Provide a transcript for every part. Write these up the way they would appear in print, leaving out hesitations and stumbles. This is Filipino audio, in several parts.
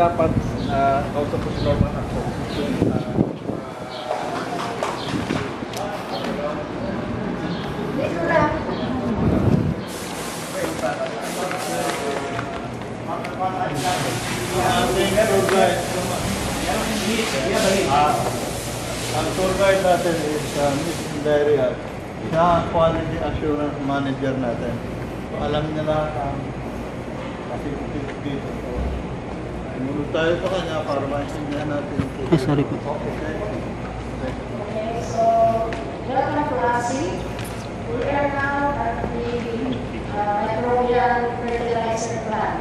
dapat kausap ko si Norman ako. Ang tour guide natin is Miss Daria. Siya ang quality assurance manager natin. So, alam niya lahat ang facilities dito. So, munod tayo sa kanya para maintindihan natin. Sorry po. Okay, so welcome to Rasi. We are now at the microbial fertilizer plant.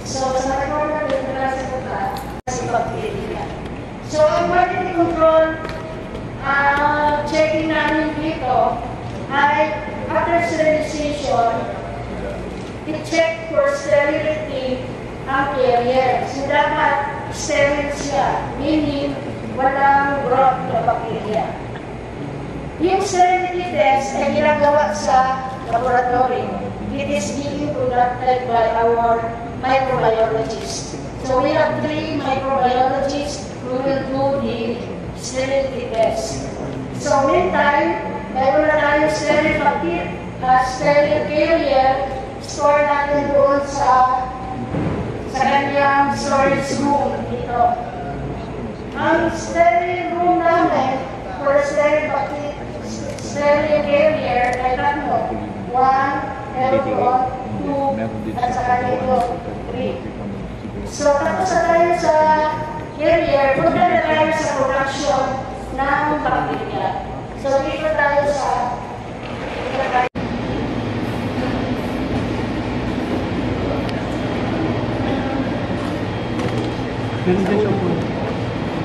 So sa microbial fertilizer plant, si bacteria. So ang quality control checking namin dito ay after sterilization, i-check for sterility ang carrier. So dapat sterile siya, meaning walang growth na bacteria. Yung sterility test ay ginagawa sa laboratory. It is being conducted by our microbiologists. So we have 3 microbiologists who will do the sterility test. So meantime, mayroon na tayong sterile carrier, store natin doon sa kanyang storage room dito. Ang sterile room namin for the sterile carrier ay tatlo. 1, meron doon, 2, at saka dito, 3. So tapos na tayo sa carrier, punta na tayo sa production ng bacteria. So dito tayo sa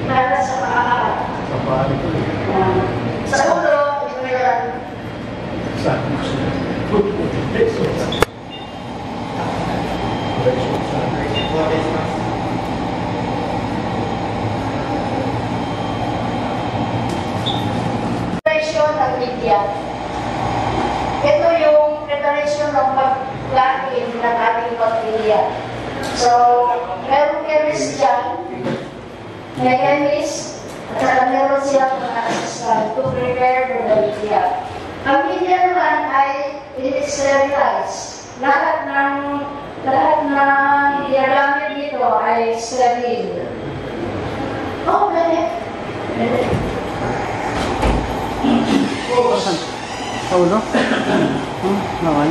para sa paa. Sa paa ito. Sa ulo, ito yan. Preparation ng media. Ito yung preparation ng pagkain ng ating bacteria. So, meron chemist dyan. May chemist, at saka meron siyang mga assistant to prepare for the media. Ang media naman ay i-sterilize. Lahat ng iagamit dito ay sterile. Oh, pwede. Sa ulo? Naman.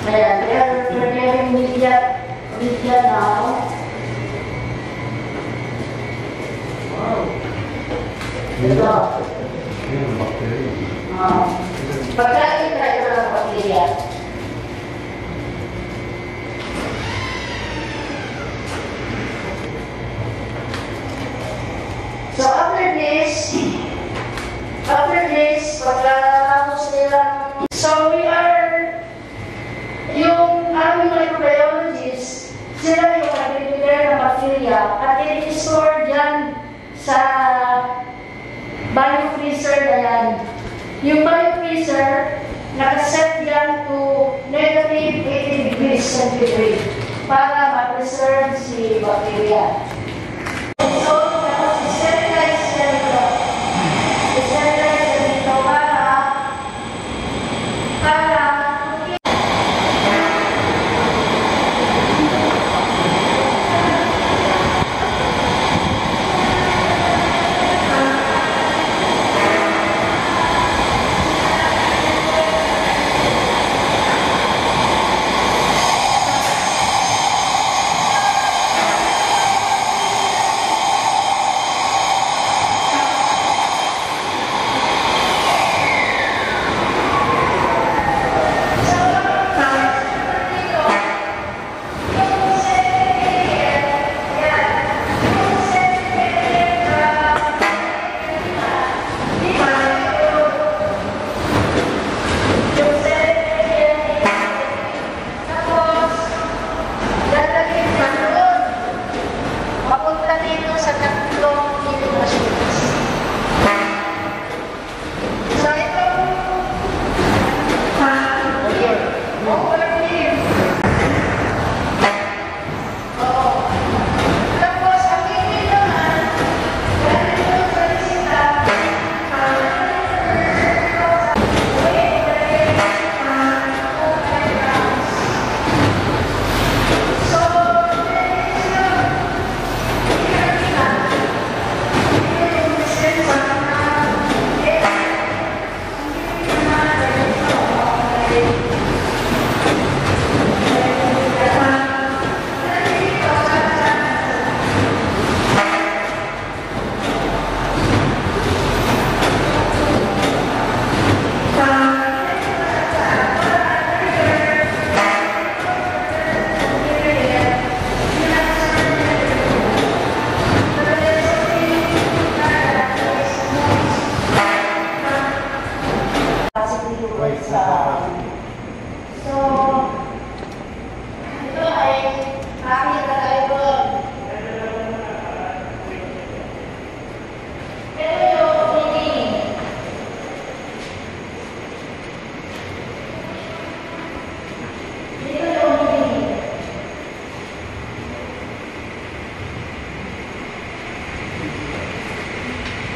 Ayan, they're preparing media now. Wow. Ito. Pagkain tayo ng bacteria. So after this, pagkatapos nilang, so we are, yung aming microbiologist, sila yung nag-prepare ng bacteria at i-store dyan sa biofreezer na yan. Yung biofreezer, nakaset yan to negative 80 degrees centigrade para ma-preserve si bacteria. So, tapos i-sterilize siya dito. I-sterilize siya dito para So ito,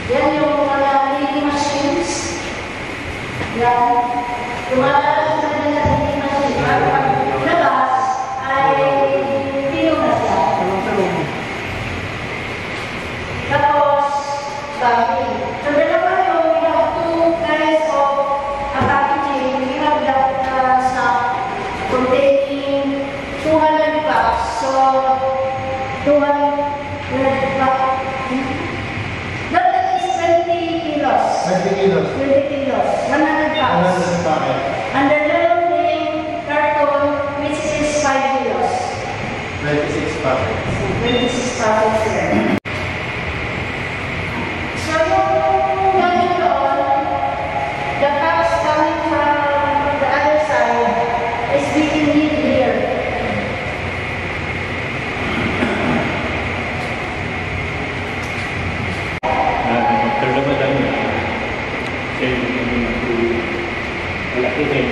Yan yung mga reading machines. Yan. Lumalabas na din sa reading machine. At paglabas ay pinunas yan. Tapos, bagging. So, dalawa yung we have two kinds of packaging. We have that containing 200 packs. So, 200 packs. That is 20 kilos. 20 kilos. 20 kilos. 100 packs. 100 packet. And the little carton, which is 5 kilos. 26 packet. 26 packets there. So, yung ganito, the packs coming from the other side is being hid here. Terdapat dalam. Malaki din.